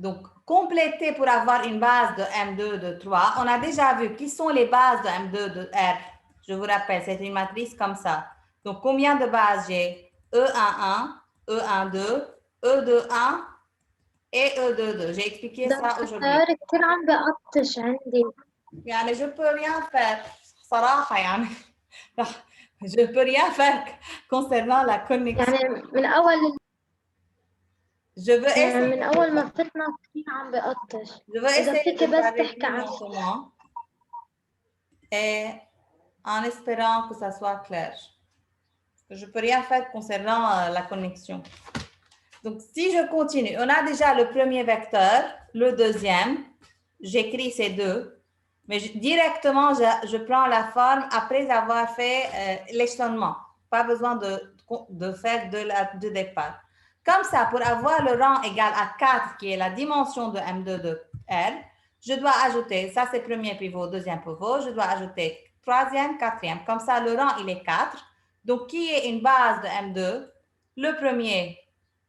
Donc, compléter pour avoir une base de M2 de 3. On a déjà vu qui sont les bases de M2 de R. Je vous rappelle, c'est une matrice comme ça. Donc, combien de bases j'ai? E11, E12, E21 et E22. J'ai expliqué ça aujourd'hui. دكتور كثير عم بقطش عندي. يعني je peux rien faire. صراحة يعني je peux rien faire concernant la connexion. يعني من أول Je veux essayer. من أول ما فتنا كثير عم بقطش. Je vais إذا essayer فيك de بس faire تحكي plus عن lentement et en espérant que ça soit clair. Je ne peux rien faire concernant la connexion. Donc, si je continue, on a déjà le premier vecteur, le deuxième. J'écris ces deux. Mais directement, je prends la forme après avoir fait l'échelonnement. Pas besoin de faire de départ. Comme ça, pour avoir le rang égal à 4, qui est la dimension de M2 de R, je dois ajouter, ça c'est premier pivot, deuxième pivot, je dois ajouter troisième, quatrième. Comme ça, le rang, il est 4. Donc, qui est une base de M2? Le premier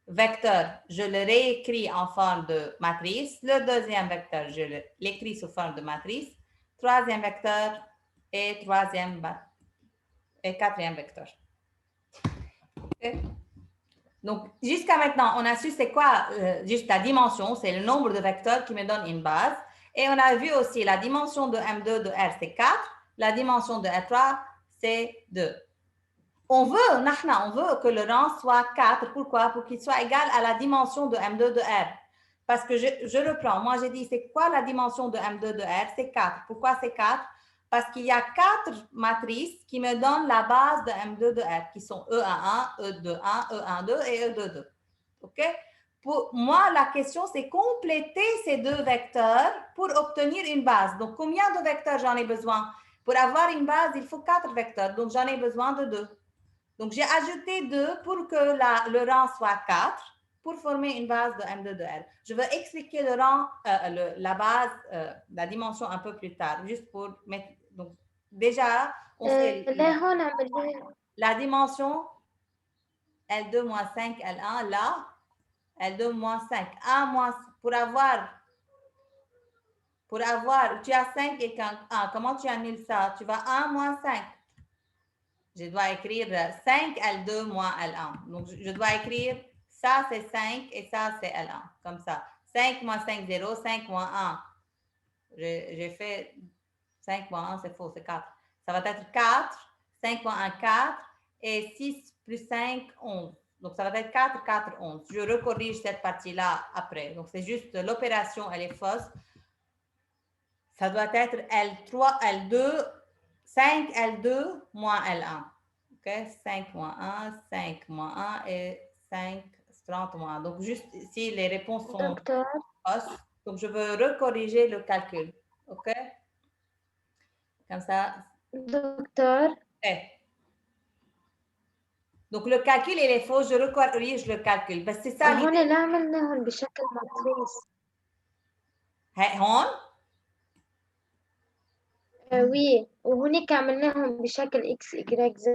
vecteur, je le réécris en forme de matrice. Le deuxième vecteur, je l'écris sous forme de matrice. Troisième vecteur et quatrième vecteur. Okay. Donc, jusqu'à maintenant, on a su c'est quoi juste la dimension, c'est le nombre de vecteurs qui me donne une base. Et on a vu aussi la dimension de M2 de R, c'est 4. La dimension de R3, c'est 2. On veut que le rang soit 4. Pourquoi? Pour qu'il soit égal à la dimension de M2 de R. Parce que je reprends. Moi, j'ai dit, c'est quoi la dimension de M2 de R? C'est 4. Pourquoi c'est 4? Parce qu'il y a 4 matrices qui me donnent la base de M2 de R, qui sont E11, E21, E12 et E22. OK? Pour moi, la question, c'est compléter ces deux vecteurs pour obtenir une base. Donc, combien de vecteurs j'en ai besoin? Pour avoir une base, il faut 4 vecteurs. Donc, j'en ai besoin de 2. Donc, j'ai ajouté 2 pour que le rang soit 4 pour former une base de M2 de R. Je vais expliquer le rang, la base, la dimension un peu plus tard, juste pour mettre. Donc, déjà, on sait la dimension L2 moins 5, L1, là, L2 moins 5. 1 moins, pour avoir, tu as 5 et 1. Comment tu annules ça? Tu vas 1 moins 5. Je dois écrire 5 L2 moins L1. Donc, je dois écrire ça, c'est 5 et ça, c'est L1. Comme ça. 5 moins 5, 0. 5 moins 1. J'ai fait 5 moins 1, c'est faux, c'est 4. Ça va être 4. 5 moins 1, 4. Et 6 plus 5, 11. Donc, ça va être 4, 4, 11. Je recorrige cette partie-là après. Donc, c'est juste l'opération, elle est fausse. Ça doit être L3, L2, 5 L2 moins L1. OK? 5 moins 1, 5 moins 1 et 5, 30 moins 1. Donc, juste ici, les réponses sont fausses. Donc, je veux recorriger le calcul. OK? Comme ça. Docteur. Donc, le calcul, il est faux. Je recorrige le calcul. بس c'est ça. هون لا عملناهم بشكل ماتريس. هون؟ Oui, وهونيك عملناهم بشكل X, Y, Z.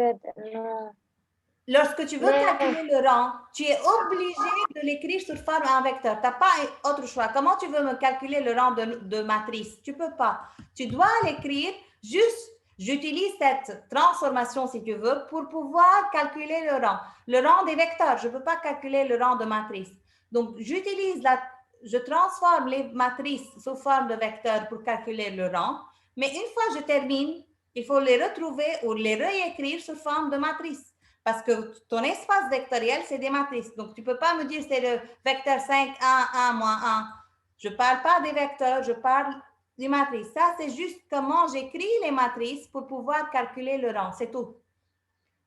Lorsque tu veux calculer le rang, tu es obligé de l'écrire sur forme en vecteur. Tu n'as pas autre choix. Comment tu veux me calculer le rang de matrice? Tu ne peux pas. Tu dois l'écrire juste. J'utilise cette transformation, si tu veux, pour pouvoir calculer le rang. Le rang des vecteurs, je ne peux pas calculer le rang de matrice. Donc, je transforme les matrices sous forme de vecteurs pour calculer le rang. Mais une fois que je termine, il faut les retrouver ou les réécrire sous forme de matrice. Parce que ton espace vectoriel, c'est des matrices. Donc, tu ne peux pas me dire c'est le vecteur 5, 1, 1, moins 1. Je ne parle pas des vecteurs, je parle des matrices. Ça, c'est juste comment j'écris les matrices pour pouvoir calculer le rang. C'est tout.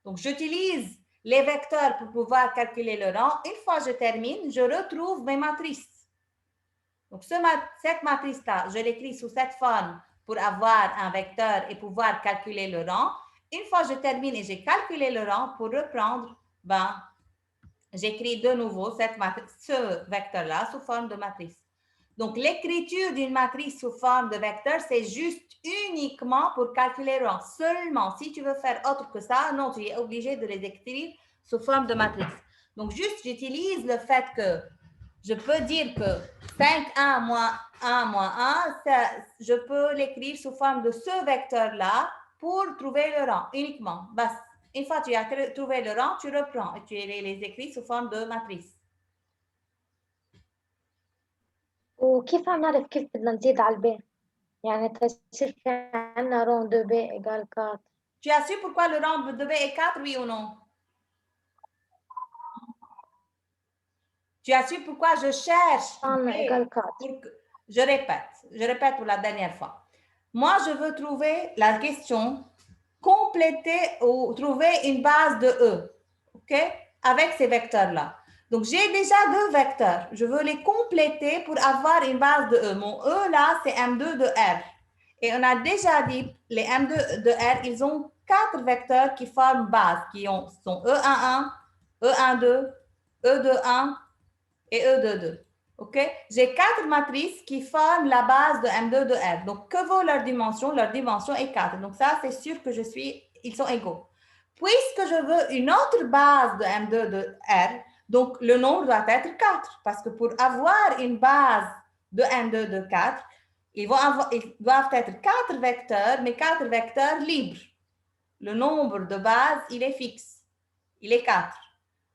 Donc, j'utilise les vecteurs pour pouvoir calculer le rang. Une fois que je termine, je retrouve mes matrices. Donc, cette matrice-là, je l'écris sous cette forme pour avoir un vecteur et pouvoir calculer le rang. Une fois que je termine et j'ai calculé le rang, pour reprendre, j'écris de nouveau ce vecteur-là sous forme de matrice. Donc, l'écriture d'une matrice sous forme de vecteur, c'est juste uniquement pour calculer le rang. Seulement, si tu veux faire autre que ça, non, tu es obligé de les écrire sous forme de matrice. Donc, juste, j'utilise le fait que Je peux dire que 5, 1 moins 1 moins 1, je peux l'écrire sous forme de ce vecteur-là pour trouver le rang uniquement. Bas. Une fois que tu as trouvé le rang, tu reprends et tu les écris sous forme de matrice. وكيف عم نعرف كيف بدنا نزيد على الباء؟ يعني تصير في عنا رون 2b égale 4. Tu as su pourquoi le rang de B est 4, oui ou non? Tu as su pourquoi je cherche égale 4. Je répète pour la dernière fois. Moi, je veux trouver la question, compléter ou trouver une base de E, ok, avec ces vecteurs-là. Donc, j'ai déjà 2 vecteurs. Je veux les compléter pour avoir une base de E. Mon E, là, c'est M2 de R. Et on a déjà dit, les M2 de R, ils ont 4 vecteurs qui forment base, sont E11, E12, E21 et E22. OK? J'ai 4 matrices qui forment la base de M2 de R. Donc, que vaut leur dimension? Leur dimension est 4. Donc, ça, c'est sûr que ils sont égaux. Puisque je veux une autre base de M2 de R, donc le nombre doit être 4. Parce que pour avoir une base de M2 de 4, ils doivent être 4 vecteurs, mais 4 vecteurs libres. Le nombre de bases, il est fixe. Il est 4.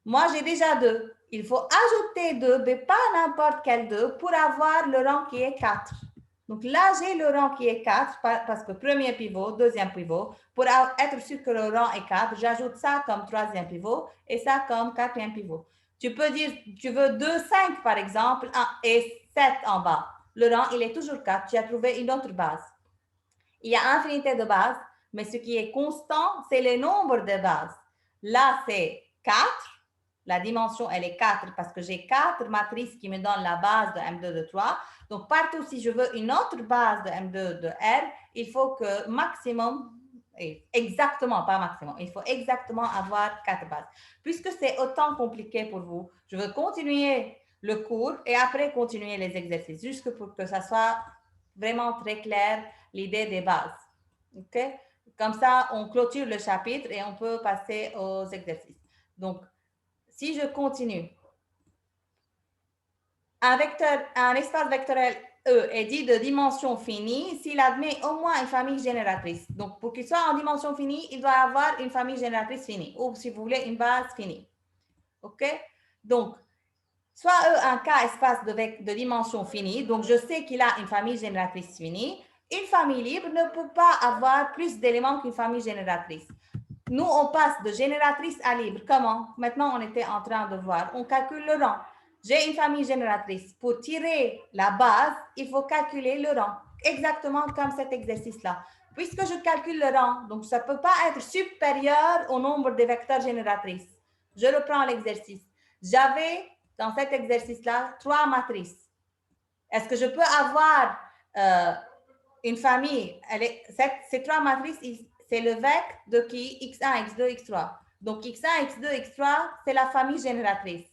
Moi, j'ai déjà 2. Il faut ajouter 2, mais pas n'importe quel 2, pour avoir le rang qui est 4. Donc là, j'ai le rang qui est 4, parce que premier pivot, deuxième pivot. Pour être sûr que le rang est 4, j'ajoute ça comme troisième pivot et ça comme quatrième pivot. Tu peux dire, tu veux 2, 5 par exemple, et 7 en bas. Le rang, il est toujours 4. Tu as trouvé une autre base. Il y a infinité de bases, mais ce qui est constant, c'est le nombre de bases. Là, c'est 4. La dimension, elle est 4 parce que j'ai 4 matrices qui me donnent la base de M2 de 3. Donc, partout, si je veux une autre base de M2 de R, il faut que maximum, exactement, pas maximum, il faut exactement avoir 4 bases. Puisque c'est autant compliqué pour vous, je veux continuer le cours et après continuer les exercices, juste pour que ça soit vraiment très clair l'idée des bases. OK? Comme ça, on clôture le chapitre et on peut passer aux exercices. Donc, si je continue, un espace vectoriel E est dit de dimension finie s'il admet au moins une famille génératrice. Donc, pour qu'il soit en dimension finie, il doit avoir une famille génératrice finie, ou si vous voulez, une base finie. OK? Donc, soit E un K espace de dimension finie, donc je sais qu'il a une famille génératrice finie. Une famille libre ne peut pas avoir plus d'éléments qu'une famille génératrice. Nous, on passe de génératrice à libre. Comment? Maintenant, on était en train de voir. On calcule le rang. J'ai une famille génératrice. Pour tirer la base, il faut calculer le rang. Exactement comme cet exercice-là. Puisque je calcule le rang, donc ça ne peut pas être supérieur au nombre de vecteurs génératrices. Je reprends l'exercice. J'avais, dans cet exercice-là, 3 matrices. Est-ce que je peux avoir une famille? Ces 3 matrices, c'est le vecteur de qui? X1, X2, X3. Donc, X1, X2, X3, c'est la famille génératrice.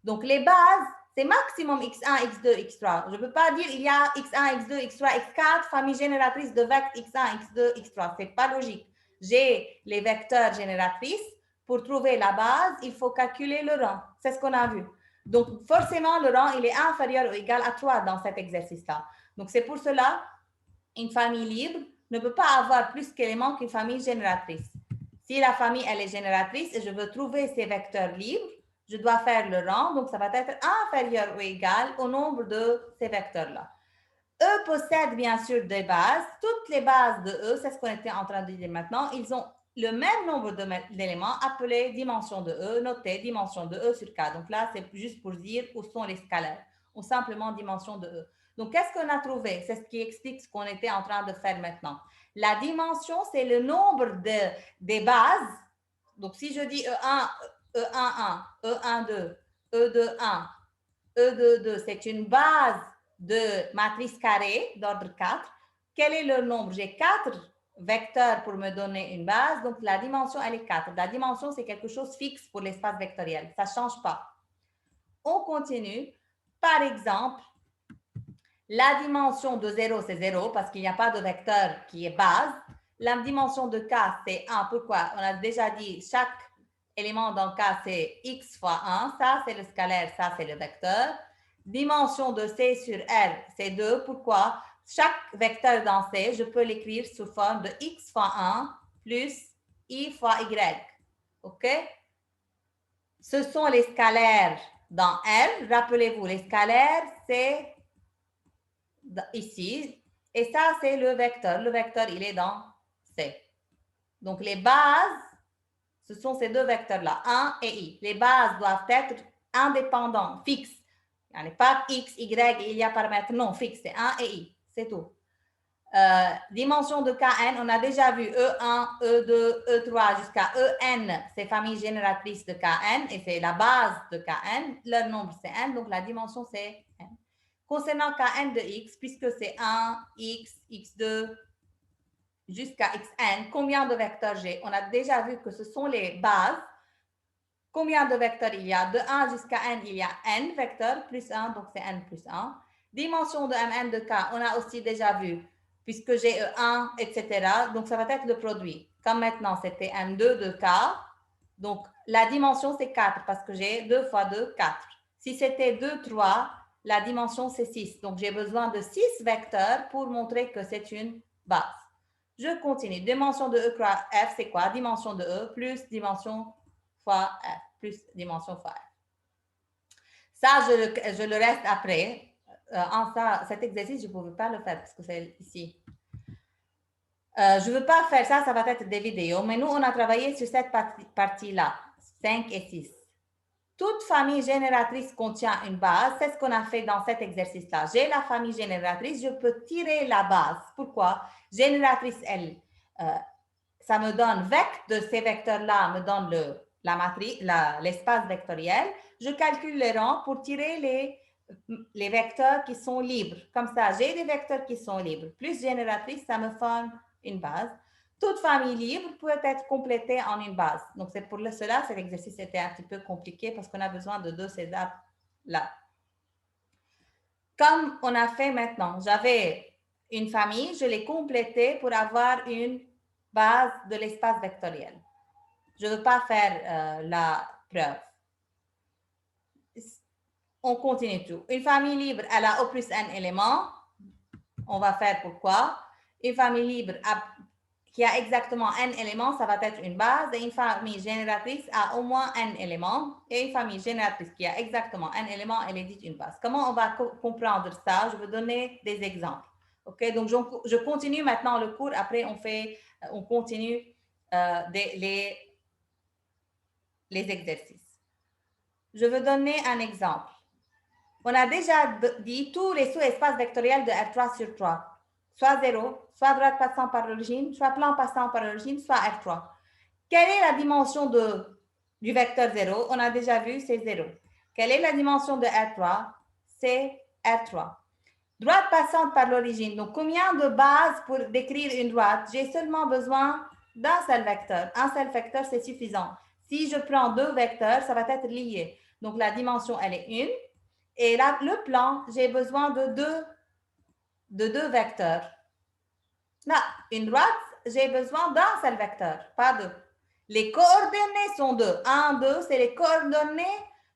Donc, les bases, c'est maximum X1, X2, X3. Je ne peux pas dire il y a X1, X2, X3, X4, famille génératrice de vecteurs X1, X2, X3. Ce n'est pas logique. J'ai les vecteurs génératrices. Pour trouver la base, il faut calculer le rang. C'est ce qu'on a vu. Donc, forcément, le rang, il est inférieur ou égal à 3 dans cet exercice-là. Donc, c'est pour cela, une famille libre ne peut pas avoir plus d'éléments qu'une famille génératrice. Si la famille, elle est génératrice et je veux trouver ces vecteurs libres, je dois faire le rang, donc ça va être inférieur ou égal au nombre de ces vecteurs-là. E possède bien sûr des bases. Toutes les bases de E, c'est ce qu'on était en train de dire maintenant, ils ont le même nombre d'éléments appelés dimension de E, noté dimension de E sur K. Donc là, c'est juste pour dire où sont les scalaires, ou simplement dimension de E. Donc, qu'est-ce qu'on a trouvé? C'est ce qui explique ce qu'on était en train de faire maintenant. La dimension, c'est le nombre des bases. Donc, si je dis E1, E11, E12, E21, E22, c'est une base de matrice carrée d'ordre 4. Quel est le nombre? J'ai 4 vecteurs pour me donner une base, donc la dimension, elle est 4. La dimension, c'est quelque chose de fixe pour l'espace vectoriel. Ça ne change pas. On continue. Par exemple, la dimension de 0, c'est 0 parce qu'il n'y a pas de vecteur qui est base. La dimension de K, c'est 1. Pourquoi? On a déjà dit chaque élément dans K, c'est x fois 1. Ça, c'est le scalaire, ça, c'est le vecteur. dimension de C sur R, c'est 2. Pourquoi? Chaque vecteur dans C, je peux l'écrire sous forme de X fois 1 plus I fois Y. OK? Ce sont les scalaires dans R. Rappelez-vous, les scalaires, c'est ici. Et ça, c'est le vecteur. Le vecteur, il est dans C. Donc, les bases, ce sont ces deux vecteurs-là, 1 et I. Les bases doivent être indépendants, fixes. Il n'y a pas X, Y, il y a paramètres. Non, fixe, c'est 1 et I. C'est tout. Dimension de Kn, on a déjà vu E1, E2, E3 jusqu'à En, c'est famille génératrice de Kn et c'est la base de Kn. Leur nombre, c'est n, donc la dimension, c'est n. Concernant Kn de x, puisque c'est 1, x, x2, jusqu'à xn, combien de vecteurs j'ai? On a déjà vu que ce sont les bases. Combien de vecteurs il y a? De 1 jusqu'à n, il y a n vecteurs, plus 1, donc c'est n plus 1. Dimension de Mn de K, on a aussi déjà vu, puisque j'ai 1, etc. Donc, ça va être le produit. Comme maintenant, c'était M2 de K. Donc, la dimension, c'est 4, parce que j'ai 2 fois 2, 4. Si c'était 2, 3, la dimension, c'est 6. Donc, j'ai besoin de 6 vecteurs pour montrer que c'est une base. Je continue. Dimension de E croix F, c'est quoi? Dimension de E plus dimension fois F, plus dimension fois F. Ça, je le reste après. Cet exercice, je ne pouvais pas le faire parce que c'est ici. Je ne veux pas faire ça, ça va être des vidéos, mais nous, on a travaillé sur cette partie-là, 5 et 6. Toute famille génératrice contient une base, c'est ce qu'on a fait dans cet exercice-là. J'ai la famille génératrice, je peux tirer la base. Pourquoi? Génératrice, elle, ça me donne vect de ces vecteurs-là, me donne l'espace vectoriel. Je calcule les rangs pour tirer les vecteurs qui sont libres. Comme ça, j'ai des vecteurs qui sont libres. Plus génératrice, ça me forme une base. Toute famille libre peut être complétée en une base. Donc, c'est pour cela, cet exercice était un petit peu compliqué parce qu'on a besoin de deux étapes-là. Comme on a fait maintenant, j'avais une famille, je l'ai complétée pour avoir une base de l'espace vectoriel. Je ne veux pas faire la preuve. On continue tout. Une famille libre, elle a au plus n éléments. On va faire pourquoi. Une famille libre qui a exactement n éléments, ça va être une base. Et une famille génératrice a au moins n éléments. Et une famille génératrice qui a exactement n éléments, elle est dite une base. Comment on va comprendre ça? Je vais donner des exemples. OK? Donc, je continue maintenant le cours. Après, on continue les exercices. Je vais donner un exemple. On a déjà dit tous les sous-espaces vectoriels de R3 sur 3. Soit 0, soit droite passant par l'origine, soit plan passant par l'origine, soit R3. Quelle est la dimension du vecteur 0? On a déjà vu, c'est 0. Quelle est la dimension de R3? C'est R3. Droite passante par l'origine. Donc, combien de bases pour décrire une droite? J'ai seulement besoin d'un seul vecteur. Un seul vecteur, c'est suffisant. Si je prends deux vecteurs, ça va être lié. Donc, la dimension, elle est 1. Et là, le plan, j'ai besoin de deux vecteurs. Là, une droite, j'ai besoin d'un seul vecteur, pas deux. Les coordonnées sont 2. 1, 2, c'est les coordonnées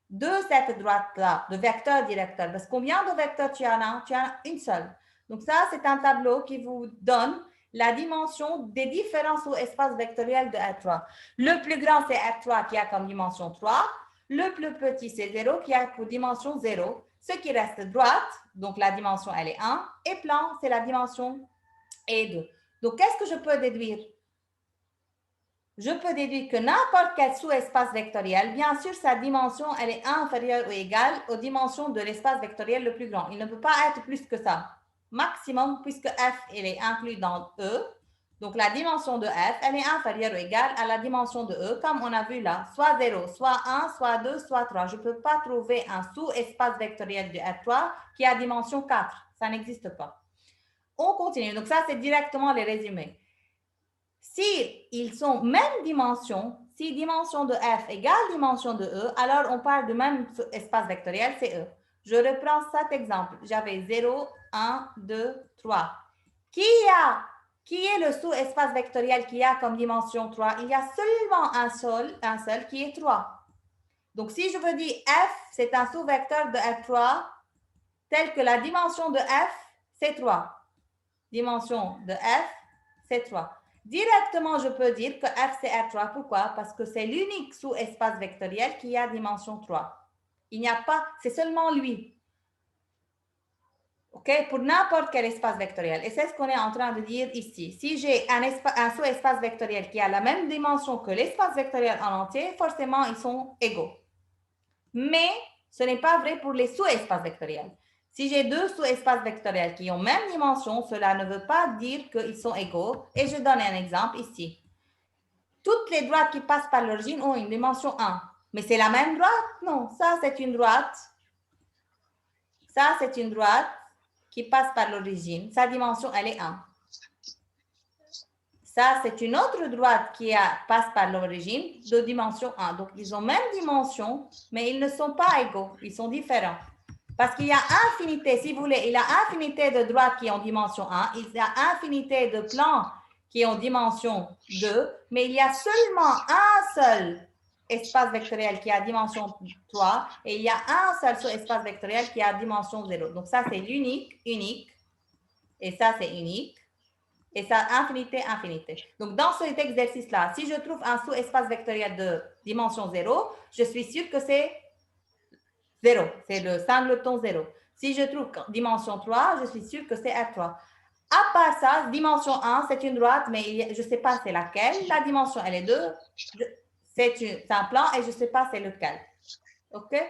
de cette droite-là, de vecteur directeur. Parce que combien de vecteurs tu en as? Tu en as une seule. Donc ça, c'est un tableau qui vous donne la dimension des différents sous-espaces vectoriels de R3. Le plus grand, c'est R3 qui a comme dimension 3. Le plus petit, c'est 0 qui a pour dimension 0. Ce qui reste droite, donc la dimension, elle est 1. Et plan, c'est la dimension et 2. Donc, qu'est-ce que je peux déduire? Je peux déduire que n'importe quel sous-espace vectoriel, bien sûr, sa dimension, elle est inférieure ou égale aux dimensions de l'espace vectoriel le plus grand. Il ne peut pas être plus que ça. Maximum, puisque F, elle est inclus dans E. Donc, la dimension de F, elle est inférieure ou égale à la dimension de E, comme on a vu là, soit 0, soit 1, soit 2, soit 3. Je ne peux pas trouver un sous-espace vectoriel de R3 qui a dimension 4. Ça n'existe pas. On continue. Donc, ça, c'est directement les résumés. Si ils sont même dimension, si dimension de F égale dimension de E, alors on parle du même espace vectoriel, c'est E. Je reprends cet exemple. J'avais 0, 1, 2, 3. Qui est le sous-espace vectoriel qui a comme dimension 3? Il y a seulement un seul qui est 3. Donc, si je veux dire F, c'est un sous-vecteur de R3, tel que la dimension de f, c'est 3. Dimension de f, c'est 3. Directement, je peux dire que f, c'est R3. Pourquoi? Parce que c'est l'unique sous-espace vectoriel qui a dimension 3. Il n'y a pas, c'est seulement lui. OK? Pour n'importe quel espace vectoriel. Et c'est ce qu'on est en train de dire ici. Si j'ai un sous-espace vectoriel qui a la même dimension que l'espace vectoriel en entier, forcément, ils sont égaux. Mais ce n'est pas vrai pour les sous-espaces vectoriels. Si j'ai deux sous-espaces vectoriels qui ont même dimension, cela ne veut pas dire qu'ils sont égaux. Et je donne un exemple ici. Toutes les droites qui passent par l'origine ont une dimension 1. Mais c'est la même droite? Non, ça c'est une droite. Ça c'est une droite qui passe par l'origine. Sa dimension, elle est 1. Ça, c'est une autre droite qui passe par l'origine de dimension 1. Donc, ils ont même dimension, mais ils ne sont pas égaux. Ils sont différents. Parce qu'il y a infinité, si vous voulez, il y a infinité de droites qui ont dimension 1, il y a infinité de plans qui ont dimension 2, mais il y a seulement un seul espace vectoriel qui a dimension 3 et il y a un seul sous-espace vectoriel qui a dimension 0. Donc ça, c'est l'unique, unique, et ça, c'est unique, et ça, infinité, infinité. Donc dans cet exercice-là, si je trouve un sous-espace vectoriel de dimension 0, je suis sûre que c'est 0, c'est le singleton 0. Si je trouve dimension 3, je suis sûre que c'est R3. À part ça, dimension 1, c'est une droite, mais je ne sais pas c'est laquelle. La dimension, elle est 2. C'est un plan et je ne sais pas c'est lequel. OK?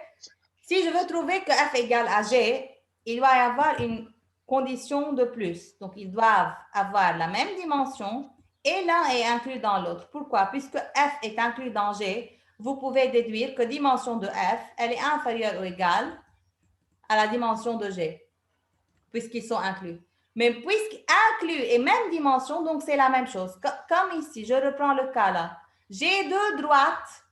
Si je veux trouver que f égale à g, il doit y avoir une condition de plus. Donc, ils doivent avoir la même dimension et l'un est inclus dans l'autre. Pourquoi? Puisque f est inclus dans g, vous pouvez déduire que dimension de f, elle est inférieure ou égale à la dimension de g, puisqu'ils sont inclus. Mais puisqu'inclus et même dimension, donc c'est la même chose. Comme ici, je reprends le cas là. J'ai deux droites.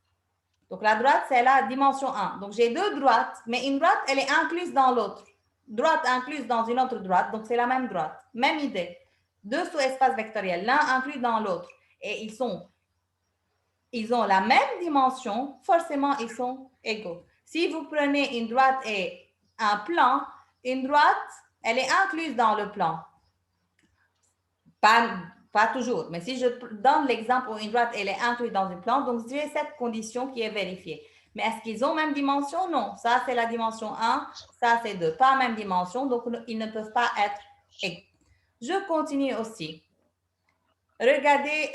Donc la droite, c'est la dimension 1. Donc j'ai deux droites, mais une droite, elle est incluse dans l'autre. Droite incluse dans une autre droite, donc c'est la même droite. Même idée. Deux sous-espaces vectoriels, l'un inclus dans l'autre. Et ils ont la même dimension, forcément, ils sont égaux. Si vous prenez une droite et un plan, une droite, elle est incluse dans le plan. Pas toujours, mais si je donne l'exemple où une droite, elle est incluse dans un plan, donc j'ai cette condition qui est vérifiée. Mais est-ce qu'ils ont même dimension? Non. Ça, c'est la dimension 1, ça, c'est 2. Pas même dimension, donc ils ne peuvent pas être égaux. Je continue aussi. Regardez,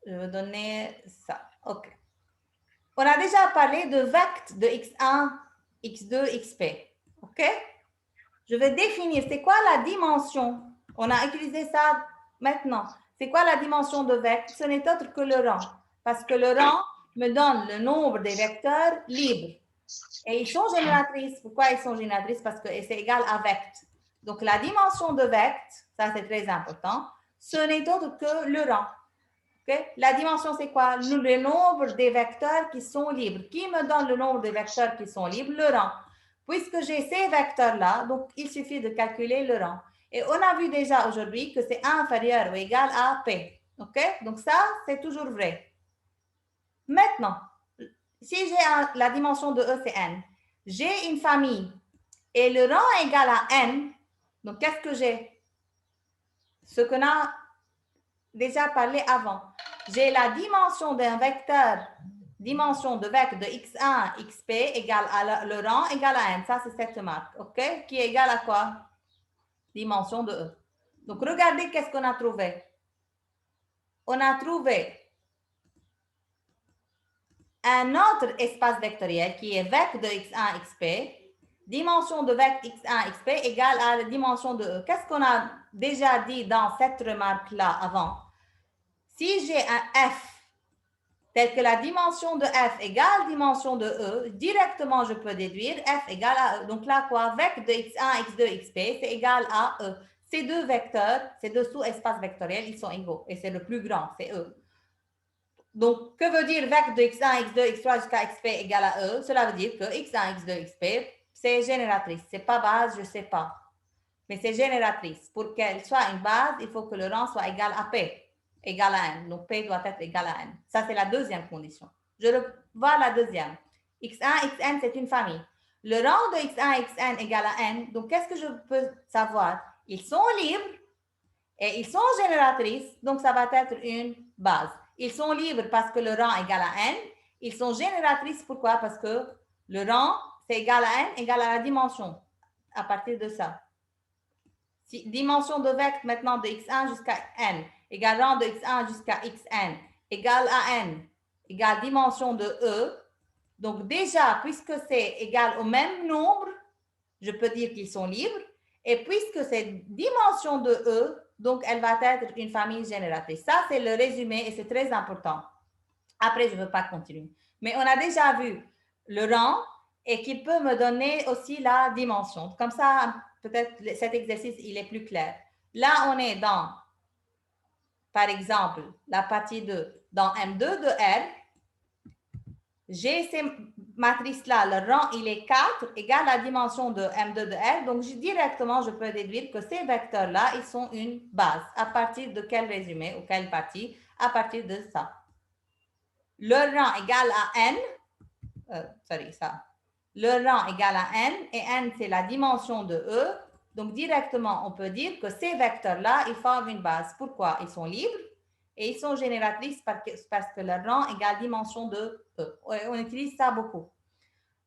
je vais donner ça. OK. On a déjà parlé de vecteurs de x1, x2, xp. OK? Je vais définir, c'est quoi la dimension? On a utilisé ça maintenant. C'est quoi la dimension de vecteur? Ce n'est autre que le rang. Parce que le rang me donne le nombre des vecteurs libres. Et ils sont génératrices. Pourquoi ils sont génératrices? Parce que c'est égal à vecteur. Donc, la dimension de vecteur, ça c'est très important, ce n'est autre que le rang. Okay? La dimension, c'est quoi? Le nombre des vecteurs qui sont libres. Qui me donne le nombre des vecteurs qui sont libres? Le rang. Puisque j'ai ces vecteurs-là, donc il suffit de calculer le rang. Et on a vu déjà aujourd'hui que c'est inférieur ou égal à P. OK? Donc ça, c'est toujours vrai. Maintenant, si j'ai la dimension de E, c'est N. J'ai une famille et le rang est égal à N. Donc, qu'est-ce que j'ai? Ce qu'on a déjà parlé avant. J'ai la dimension d'un vecteur, dimension de vecteur de x1, xp égale à le rang égale à n. Ça, c'est cette marque, OK? Qui est égale à quoi? Dimension de E. Donc, regardez qu'est-ce qu'on a trouvé. On a trouvé un autre espace vectoriel qui est vecteur de x1, xp. Dimension de vecteur x1, xp égale à la dimension de E. Qu'est-ce qu'on a déjà dit dans cette remarque-là avant? Si j'ai un f tel que la dimension de f égale dimension de E, directement, je peux déduire f égale à E. Donc là, quoi? Vecteur de x1, x2, xp, c'est égal à E. Ces deux vecteurs, ces deux sous-espaces vectoriels, ils sont égaux. Et c'est le plus grand, c'est E. Donc, que veut dire vecteur de x1, x2, x3 jusqu'à xp égale à E? Cela veut dire que x1, x2, xp, c'est génératrice. C'est pas base, je ne sais pas. Mais c'est génératrice. Pour qu'elle soit une base, il faut que le rang soit égal à P. Égal à n. Donc, P doit être égal à n. Ça, c'est la deuxième condition. Je revois la deuxième. x1, xn, c'est une famille. le rang de x1 xn égale à n. Donc, qu'est-ce que je peux savoir? Ils sont libres et ils sont génératrices. Donc, ça va être une base. Ils sont libres parce que le rang est égal à n. Ils sont génératrices. Pourquoi? Parce que le rang, c'est égal à n, égal à la dimension. À partir de ça. Si dimension de vecteur maintenant de x1 jusqu'à n égale rang de x1 jusqu'à xn égale à n égale dimension de e. Donc déjà, puisque c'est égal au même nombre, je peux dire qu'ils sont libres. Et puisque c'est dimension de e, donc elle va être une famille génératrice. Ça, c'est le résumé et c'est très important. Après, je ne veux pas continuer. Mais on a déjà vu le rang et qui peut me donner aussi la dimension. Comme ça, peut-être cet exercice, il est plus clair. Là, on est dans, par exemple, la partie 2, dans M2 de R. J'ai ces matrices-là, le rang, il est 4, égale la dimension de M2 de R. Donc, directement, je peux déduire que ces vecteurs-là, ils sont une base. À partir de quel résumé ou quelle partie? À partir de ça. Le rang égale à n, le rang égale à n, et n, c'est la dimension de E. Donc, directement, on peut dire que ces vecteurs-là, ils forment une base. Pourquoi? Ils sont libres et ils sont génératrices parce que leur rang égale dimension de E. On utilise ça beaucoup.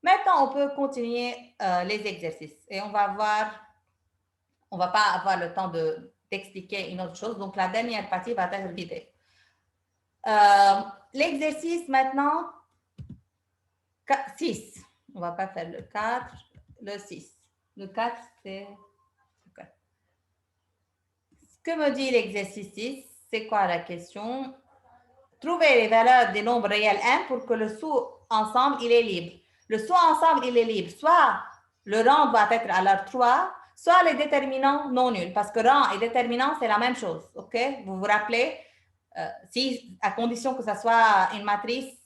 Maintenant, on peut continuer les exercices et on va voir, on ne va pas avoir le temps d'expliquer une autre chose. Donc, la dernière partie va être vidée. L'exercice maintenant, 6. On ne va pas faire le 4, le 6. Le 4, c'est... Okay. Ce que me dit l'exercice 6, c'est quoi la question? Trouver les valeurs des nombres réels m pour que le sous-ensemble, il est libre. Le sous-ensemble, il est libre. Soit le rang doit être à l'heure 3, soit les déterminants non nuls, parce que rang et déterminant, c'est la même chose. OK? Vous vous rappelez, si, à condition que ça soit une matrice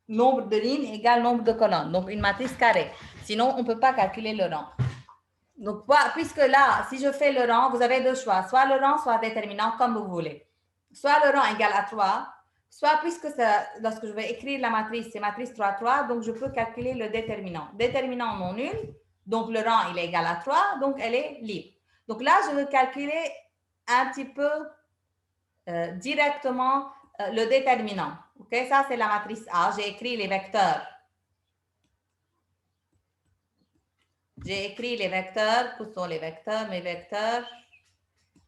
nombre de lignes égale nombre de colonnes, donc une matrice carrée. Sinon, on ne peut pas calculer le rang. Donc, puisque là, si je fais le rang, vous avez deux choix, soit le rang, soit déterminant, comme vous voulez. Soit le rang égale à 3, soit puisque lorsque je vais écrire la matrice, c'est matrice 3, 3, donc je peux calculer le déterminant. Déterminant non nul, donc le rang, il est égal à 3, donc elle est libre. Donc là, je veux calculer un petit peu directement le déterminant. OK, ça, c'est la matrice A. J'ai écrit les vecteurs. J'ai écrit les vecteurs. Où sont les vecteurs? Mes vecteurs.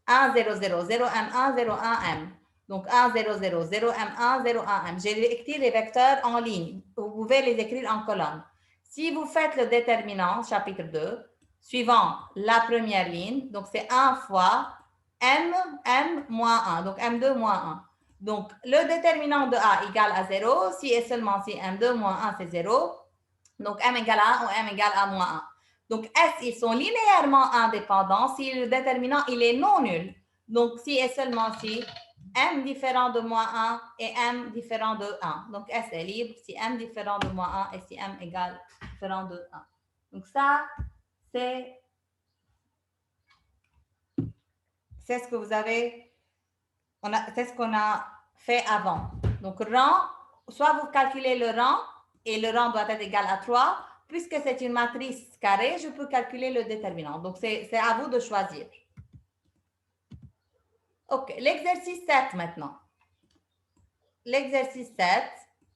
1, 0, 0, 0, M1, 0, 1, M. Donc, 1, 0, 0, 0, M1, 0, 1, M. J'ai écrit les vecteurs en ligne. Vous pouvez les écrire en colonne. Si vous faites le déterminant, chapitre 2, suivant la première ligne, donc c'est 1 fois M, M moins 1. Donc, M2 moins 1. Donc, le déterminant de A égale à 0, si et seulement si M2 moins 1, c'est 0. Donc, M égale à 1 ou M égale à moins 1. Donc, S, ils sont linéairement indépendants si le déterminant, il est non nul. Donc, si et seulement si M différent de moins 1 et M différent de 1. Donc, S est libre si M différent de moins 1 et si M égale différent de 1. Donc, ça, c'est ce que vous avez, c'est ce qu'on a fait avant. Donc, rang, soit vous calculez le rang et le rang doit être égal à 3. Puisque c'est une matrice carrée, je peux calculer le déterminant. Donc, c'est à vous de choisir. OK, l'exercice 7 maintenant. L'exercice 7,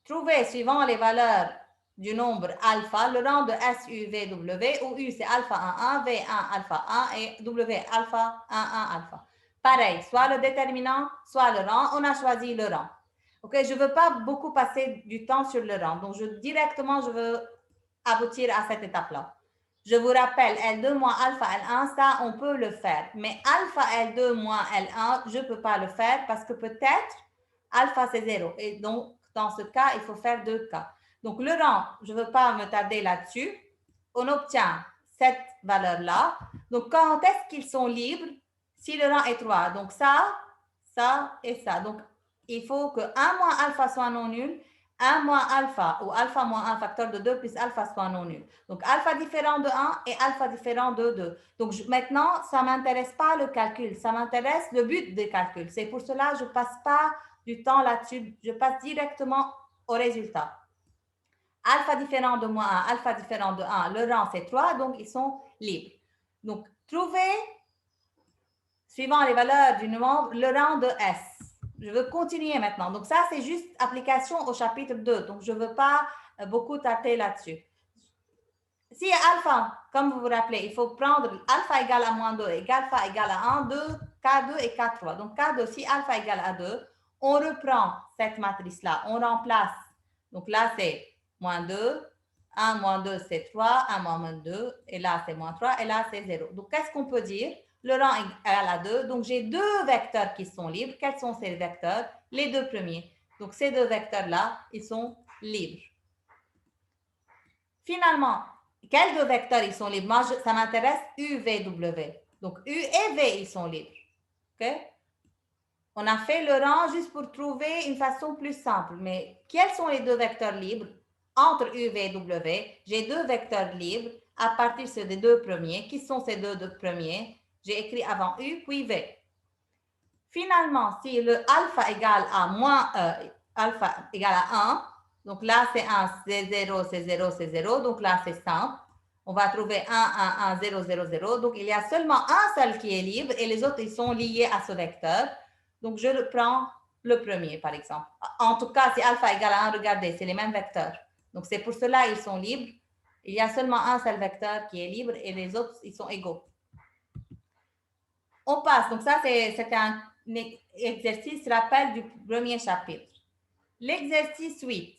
trouver suivant les valeurs du nombre alpha, le rang de S, U, V, W, où U c'est alpha 1, 1, V 1, alpha 1 et W alpha 1, 1, alpha. Pareil, soit le déterminant, soit le rang. On a choisi le rang. OK, je ne veux pas beaucoup passer du temps sur le rang. Donc, directement, je veux aboutir à cette étape-là. Je vous rappelle, L2 moins alpha L1, ça, on peut le faire. Mais alpha L2 moins L1, je ne peux pas le faire parce que peut-être alpha, c'est 0. Et donc, dans ce cas, il faut faire deux cas. Donc, le rang, je ne veux pas me tarder là-dessus. On obtient cette valeur-là. Donc, quand est-ce qu'ils sont libres? Si le rang est 3. Donc, ça et ça. Donc, il faut que 1 moins alpha soit non nul. 1 moins alpha ou alpha moins 1 facteur de 2 plus alpha soit non nul. Donc, alpha différent de 1 et alpha différent de 2. Donc, maintenant, ça ne m'intéresse pas le calcul. Ça m'intéresse le but des calculs. C'est pour cela que je ne passe pas du temps là-dessus. Je passe directement au résultat. alpha différent de moins 1, alpha différent de 1, le rang c'est 3, donc ils sont libres. Donc, trouvez, suivant les valeurs du nombre, le rang de S. Je veux continuer maintenant. Donc, ça, c'est juste application au chapitre 2. Donc, je ne veux pas beaucoup tâter là-dessus. Si alpha, comme vous vous rappelez, il faut prendre alpha égale à moins 2 et alpha égale à 1, 2, K2 et K3. Donc, K2, si alpha égale à 2, on reprend cette matrice-là. On remplace. Donc, là, c'est moins 2. 1 moins 2, c'est 3. 1 moins 2. Et là, c'est moins 3. Et là, c'est 0. Donc, qu'est-ce qu'on peut dire? Le rang est égal à 2. Donc, j'ai deux vecteurs qui sont libres. Quels sont ces vecteurs? Les deux premiers. Donc, ces deux vecteurs-là, ils sont libres. Finalement, quels deux vecteurs ils sont libres? Moi, ça m'intéresse U, V, W. Donc, U et V, ils sont libres. OK? On a fait le rang juste pour trouver une façon plus simple. Mais quels sont les deux vecteurs libres? Entre U, V et W, j'ai deux vecteurs libres à partir des deux premiers. Qui sont ces deux premiers? J'ai écrit avant U, puis V. Finalement, si le alpha égale à moins alpha égale à 1, donc là, c'est 1, c'est 0, c'est 0, c'est 0. Donc là, c'est simple. On va trouver 1, 1, 1, 0, 0, 0. Donc, il y a seulement un seul qui est libre et les autres, ils sont liés à ce vecteur. Donc, je prends le premier, par exemple. En tout cas, si alpha égale à 1, regardez, c'est les mêmes vecteurs. Donc, c'est pour cela qu'ils sont libres. Il y a seulement un seul vecteur qui est libre et les autres, ils sont égaux. On passe. Donc, ça, c'est un exercice rappel du premier chapitre. L'exercice 8.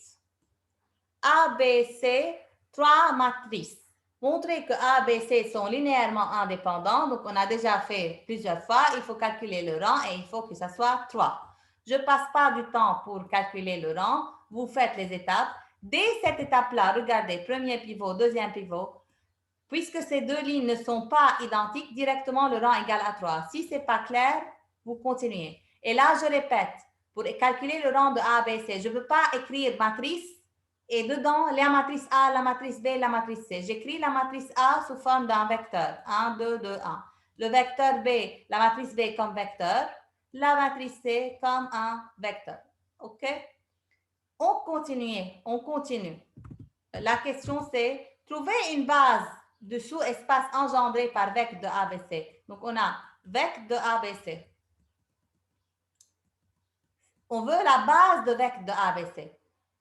A, B, C, 3 matrices. Montrer que A, B, C sont linéairement indépendants. Donc, on a déjà fait plusieurs fois. Il faut calculer le rang et il faut que ça soit 3. Je ne passe pas du temps pour calculer le rang. Vous faites les étapes. Dès cette étape-là, regardez, premier pivot, deuxième pivot. Puisque ces deux lignes ne sont pas identiques, directement le rang égale à 3. Si ce n'est pas clair, vous continuez. Et là, je répète, pour calculer le rang de A, B, C, je ne veux pas écrire matrice et dedans la matrice A, la matrice B, la matrice C. J'écris la matrice A sous forme d'un vecteur. 1, 2, 2, 1. Le vecteur B, la matrice B comme vecteur. La matrice C comme un vecteur. OK? On continue. La question, c'est trouver une base de sous-espace engendré par vecteur de ABC. Donc, on a vecteur de ABC. On veut la base de vecteur de ABC.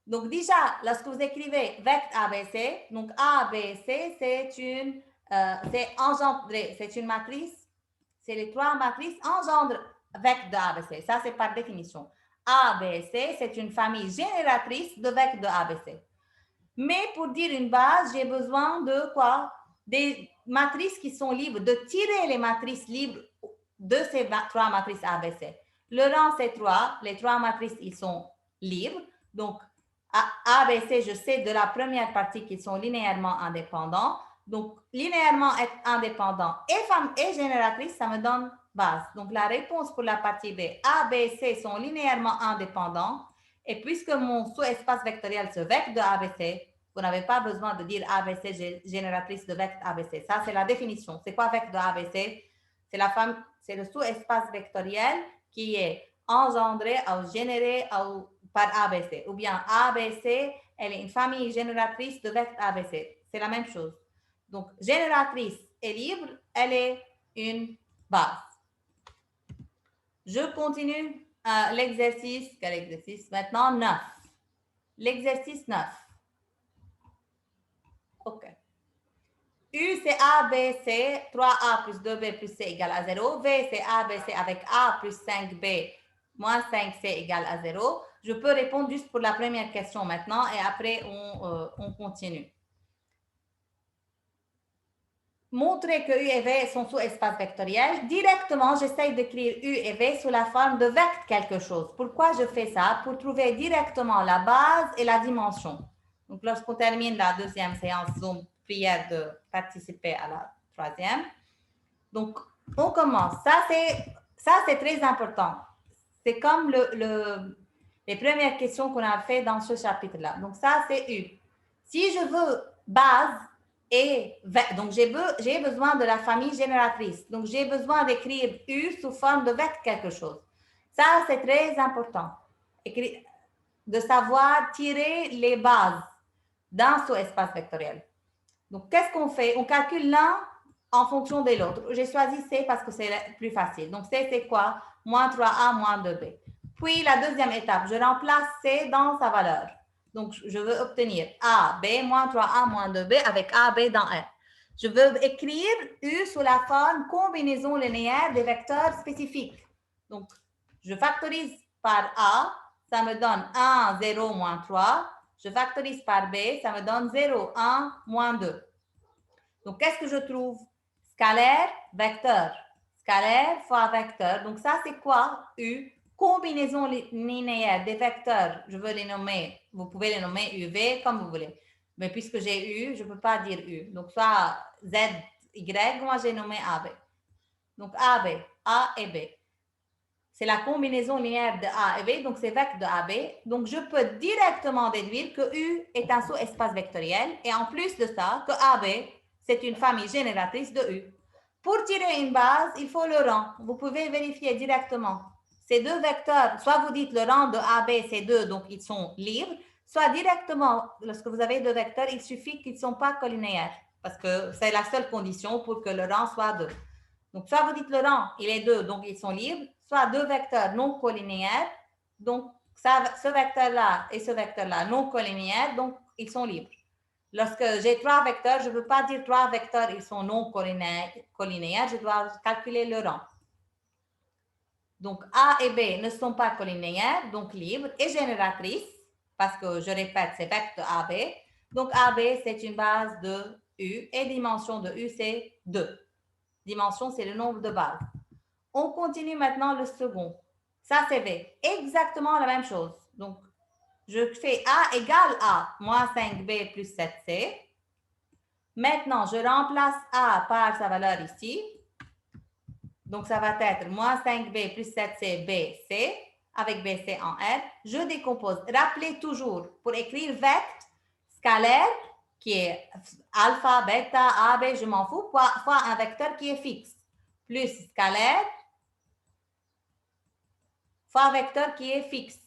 Donc, déjà, lorsque vous écrivez vecteur ABC, donc ABC, c'est engendré, c'est une matrice, c'est les trois matrices engendrent vecteur de ABC. Ça, c'est par définition. ABC, c'est une famille génératrice de vecteur de ABC. Mais pour dire une base, j'ai besoin de quoi? Des matrices qui sont libres, de tirer les matrices libres de ces trois matrices ABC. Le rang, c'est 3. Les trois matrices, ils sont libres. Donc, ABC, je sais de la première partie qu'ils sont linéairement indépendants. Donc, linéairement indépendant et génératrice, ça me donne base. Donc, la réponse pour la partie B, A, B, C sont linéairement indépendants. Et puisque mon sous-espace vectoriel se vecteur de ABC, vous n'avez pas besoin de dire ABC génératrice de vecteur ABC. Ça, c'est la définition. C'est quoi vecteur de ABC? C'est le sous-espace vectoriel qui est engendré ou généré par ABC. Ou bien ABC, elle est une famille génératrice de vecteurs ABC. C'est la même chose. Donc, génératrice est libre, elle est une base. Je continue l'exercice. Quel exercice? Maintenant, 9. L'exercice 9. OK. U, c'est A, B, C, 3A plus 2B plus C égale à 0. V, c'est A, B, C avec A plus 5B moins 5C égale à 0. Je peux répondre juste pour la première question maintenant et après, on continue. Montrer que U et V sont sous espace vectoriel. Directement, j'essaye d'écrire U et V sous la forme de vecteur quelque chose. Pourquoi je fais ça? Pour trouver directement la base et la dimension. Donc, lorsqu'on termine la deuxième séance Zoom, prière de participer à la troisième. Donc, on commence. Ça, c'est très important. C'est comme les premières questions qu'on a fait dans ce chapitre-là. Donc, ça, c'est U. Si je veux base, donc, j'ai besoin de la famille génératrice. Donc, j'ai besoin d'écrire U sous forme de vecteur quelque chose. Ça, c'est très important. De savoir tirer les bases. d'un sous-espace vectoriel. Donc, qu'est-ce qu'on fait? On calcule l'un en fonction de l'autre. J'ai choisi C parce que c'est plus facile. Donc, C, c'est quoi? Moins 3A moins 2B. Puis, la deuxième étape, je remplace C dans sa valeur. Donc, je veux obtenir A, B, moins 3A moins 2B avec A, B dans R. Je veux écrire U sous la forme combinaison linéaire des vecteurs spécifiques. Donc, je factorise par A, ça me donne 1, 0, moins 3. Je factorise par B, ça me donne 0, 1, moins 2. Donc, qu'est-ce que je trouve? Scalaire, vecteur. Scalaire fois vecteur. Donc, ça, c'est quoi? U. Combinaison linéaire des vecteurs. Je veux les nommer. Vous pouvez les nommer UV comme vous voulez. Mais puisque j'ai U, je ne peux pas dire U. Donc, soit Z, Y, moi, j'ai nommé AB. Donc, AB, A et B. C'est la combinaison linéaire de A et B, donc c'est vecteur de AB. Donc, je peux directement déduire que U est un sous-espace vectoriel. Et en plus de ça, que AB, c'est une famille génératrice de U. Pour tirer une base, il faut le rang. Vous pouvez vérifier directement. Ces deux vecteurs, soit vous dites le rang de AB, c'est 2, donc ils sont libres, soit directement, lorsque vous avez deux vecteurs, il suffit qu'ils ne sont pas collinéaires, parce que c'est la seule condition pour que le rang soit 2. Donc, soit vous dites le rang, il est 2, donc ils sont libres, soit deux vecteurs non collinéaires, donc ce vecteur-là et ce vecteur-là non collinéaires, donc ils sont libres. Lorsque j'ai trois vecteurs, je ne veux pas dire trois vecteurs, ils sont non collinéaires, je dois calculer le rang. Donc, A et B ne sont pas collinéaires, donc libres, et génératrices, parce que je répète, c'est vecteur AB. Donc, AB, c'est une base de U, et dimension de U, c'est 2. Dimension, c'est le nombre de bases. On continue maintenant le second. Ça, c'est B. Exactement la même chose. Donc, je fais A égale A, moins 5B plus 7C. Maintenant, je remplace A par sa valeur ici. Donc, ça va être moins 5B plus 7C, BC, avec BC en R. Je décompose. Rappelez toujours, pour écrire vecte scalaire, qui est alpha, bêta, A, B, je m'en fous, fois un vecteur qui est fixe, plus scalaire, fois un vecteur qui est fixe.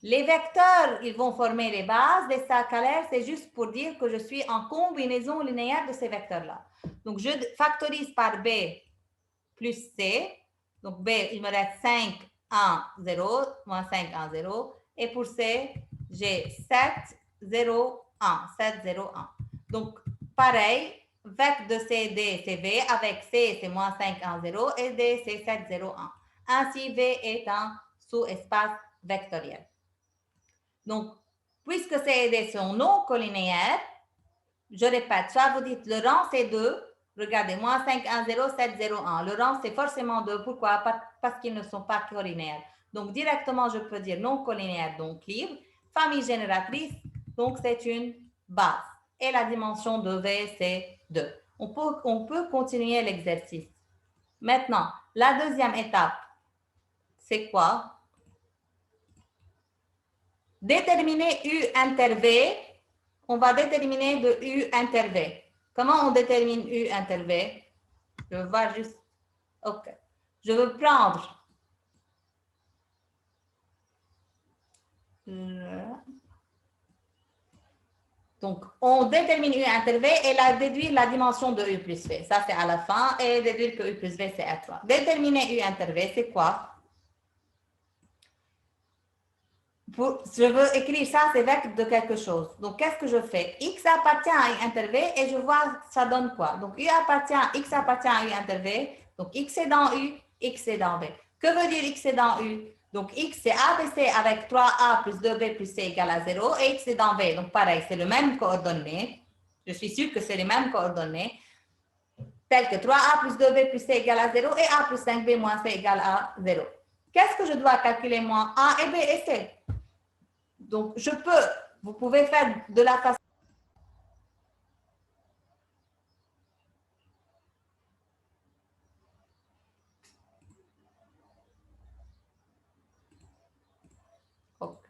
Les vecteurs, ils vont former les bases. Les scalaires, c'est juste pour dire que je suis en combinaison linéaire de ces vecteurs-là. Donc, je factorise par B plus C. Donc, B, il me reste 5, 1, 0, moins 5, 1, 0. Et pour C, j'ai 7, 0, 1, 7, 0, 1. Donc, pareil, vecteur de C, D, c'est B. Avec C, c'est moins 5, 1, 0. Et D, c'est 7, 0, 1. Ainsi, V est un sous-espace vectoriel. Donc, puisque C et D sont non collinéaires, je répète, soit vous dites le rang, c'est 2. Regardez, moins 5, 1, 0, 7, 0, 1. Le rang, c'est forcément 2. Pourquoi? Parce qu'ils ne sont pas collinéaires. Donc, directement, je peux dire non collinéaire, donc libre. Famille génératrice, donc c'est une base. Et la dimension de V, c'est 2. On peut continuer l'exercice. Maintenant, la deuxième étape, c'est quoi? Déterminer U inter V. On va déterminer de U inter V. Comment on détermine U inter V? Je vais voir juste. OK. Je veux prendre. Donc, on détermine U inter V et déduire la dimension de U plus V. Ça, c'est à la fin. Et déduire que U plus V, c'est R3. Déterminer U inter V, c'est quoi? Je veux écrire ça, c'est vecteur de quelque chose. Donc, qu'est-ce que je fais? X appartient à U inter V et je vois ça donne quoi. Donc, X appartient à U inter V. Donc, X est dans U, X est dans V. Que veut dire X est dans U? Donc, X c'est ABC avec 3A plus 2B plus C égale à 0 et X est dans V. Donc, pareil, c'est le même coordonnées. Je suis sûre que c'est les mêmes coordonnées. Telles que 3A plus 2B plus C égale à 0 et A plus 5B moins C égale à 0. Qu'est-ce que je dois calculer moi? A et B et C. Donc, vous pouvez faire de la façon. OK.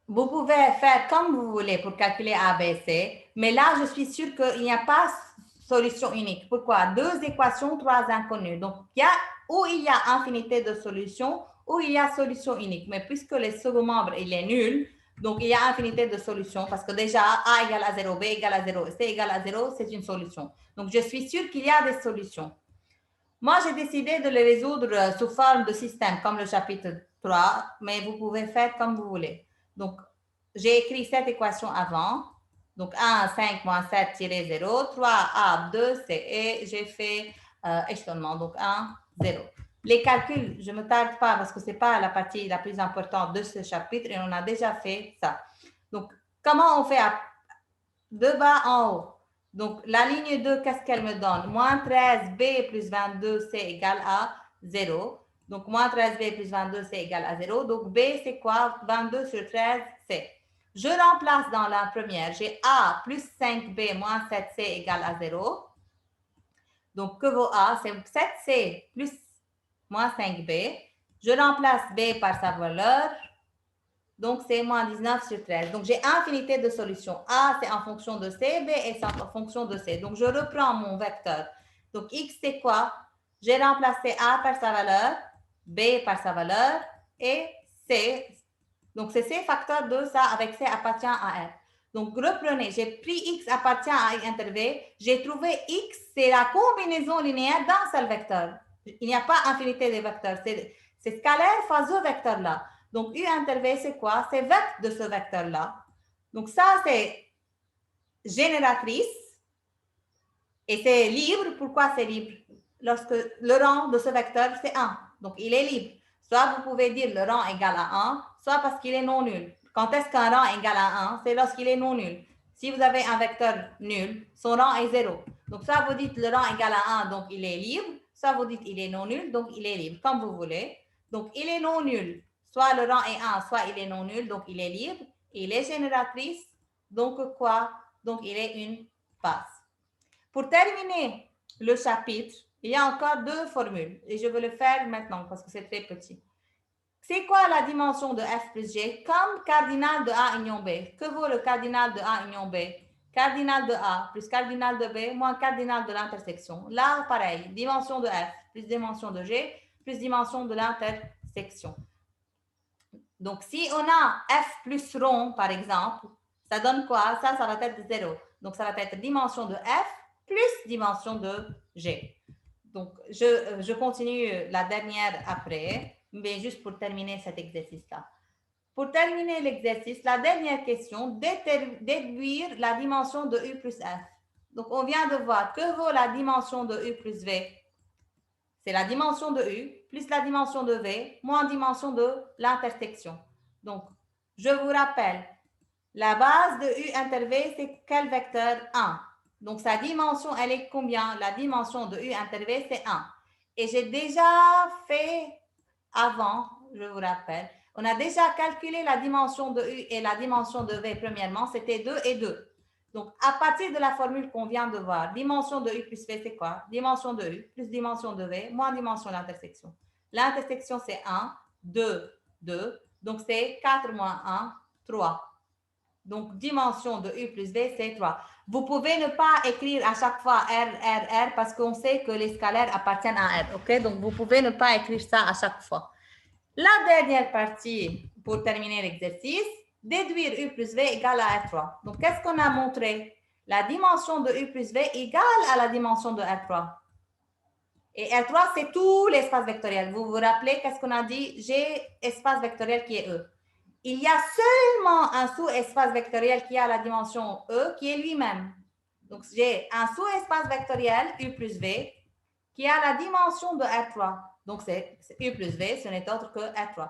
Vous pouvez faire comme vous voulez pour calculer ABC, mais là, je suis sûre qu'il n'y a pas solution unique. Pourquoi? 2 équations, 3 inconnues. Donc, il y a infinité de solutions, où il y a solution unique. Mais puisque le second membre, il est nul, donc il y a infinité de solutions parce que déjà, A égale à 0, B égale à 0, C égale à 0, c'est une solution. Donc, je suis sûre qu'il y a des solutions. Moi, j'ai décidé de les résoudre sous forme de système, comme le chapitre 3, mais vous pouvez faire comme vous voulez. Donc, j'ai écrit cette équation avant. Donc, 1, 5 moins 7 tiré 0, 3, A, 2, C, et j'ai fait échelonnement. Donc, 1, 0. Les calculs, je ne me tarde pas parce que ce n'est pas la partie la plus importante de ce chapitre et on a déjà fait ça. Donc, comment on fait de bas en haut? Donc, la ligne 2, qu'est-ce qu'elle me donne? Moins 13b plus 22c égale à 0. Donc, moins 13b plus 22c égale à 0. Donc, b, c'est quoi? 22 sur 13c. Je remplace dans la première. J'ai a plus 5b moins 7c égale à 0. Donc, que vaut a? C'est 7c plus moins 5b. Je remplace b par sa valeur. Donc, c'est moins 19 sur 13. Donc, j'ai infinité de solutions. A, c'est en fonction de C. B, c'est en fonction de C. Donc, je reprends mon vecteur. Donc, X, c'est quoi? J'ai remplacé A par sa valeur, B par sa valeur et C. Donc, c'est C facteur de ça avec C appartient à R. Donc, reprenez. J'ai pris X appartient à interv. J'ai trouvé X, c'est la combinaison linéaire d'un seul vecteur. Il n'y a pas infinité de vecteurs. C'est scalaire fois ce vecteur-là. Donc, U interv, c'est quoi? C'est vecteur de ce vecteur-là. Donc, ça, c'est génératrice et c'est libre. Pourquoi c'est libre? Lorsque le rang de ce vecteur, c'est 1. Donc, il est libre. Soit vous pouvez dire le rang égale à 1, soit parce qu'il est non nul. Quand est-ce qu'un rang égale à 1? C'est lorsqu'il est non nul. Si vous avez un vecteur nul, son rang est 0. Donc, soit vous dites le rang égale à 1, donc il est libre. Soit vous dites il est non nul, donc il est libre, comme vous voulez. Donc, il est non nul. Soit le rang est 1, soit il est non nul, donc il est libre. Il est génératrice, donc quoi? Donc, il est une base. Pour terminer le chapitre, il y a encore deux formules et je vais le faire maintenant parce que c'est très petit. C'est quoi la dimension de f plus g comme cardinal de A union B? Que vaut le cardinal de A union B? Cardinal de A plus cardinal de B moins cardinal de l'intersection. Là, pareil, dimension de f plus dimension de g plus dimension de l'intersection. Donc, si on a f plus rond, par exemple, ça donne quoi? Ça va être 0. Donc, ça va être dimension de f plus dimension de g. Donc, je continue la dernière après, mais juste pour terminer cet exercice-là. Pour terminer l'exercice, la dernière question, déduire la dimension de U plus F. Donc, on vient de voir que vaut la dimension de U plus V. C'est la dimension de U plus la dimension de V moins dimension de l'intersection. Donc, je vous rappelle, la base de U inter V, c'est quel vecteur? 1. Donc, sa dimension, elle est combien? La dimension de U inter V, c'est 1. Et j'ai déjà fait avant, je vous rappelle, on a déjà calculé la dimension de U et la dimension de V premièrement, c'était 2 et 2. Donc, à partir de la formule qu'on vient de voir, dimension de U plus V, c'est quoi? Dimension de U plus dimension de V moins dimension de l'intersection. L'intersection, c'est 1, 2, 2. Donc, c'est 4 moins 1, 3. Donc, dimension de U plus V, c'est 3. Vous pouvez ne pas écrire à chaque fois R, R, R parce qu'on sait que les scalaires appartiennent à R. OK? Donc, vous pouvez ne pas écrire ça à chaque fois. La dernière partie, pour terminer l'exercice, déduire U plus V égale à R3. Donc, qu'est-ce qu'on a montré? La dimension de U plus V égale à la dimension de R3. Et R3, c'est tout l'espace vectoriel. Vous vous rappelez qu'est-ce qu'on a dit? J'ai espace vectoriel qui est E. Il y a seulement un sous-espace vectoriel qui a la dimension E, qui est lui-même. Donc, j'ai un sous-espace vectoriel U plus V qui a la dimension de R3. Donc, c'est U plus V, ce n'est autre que R3.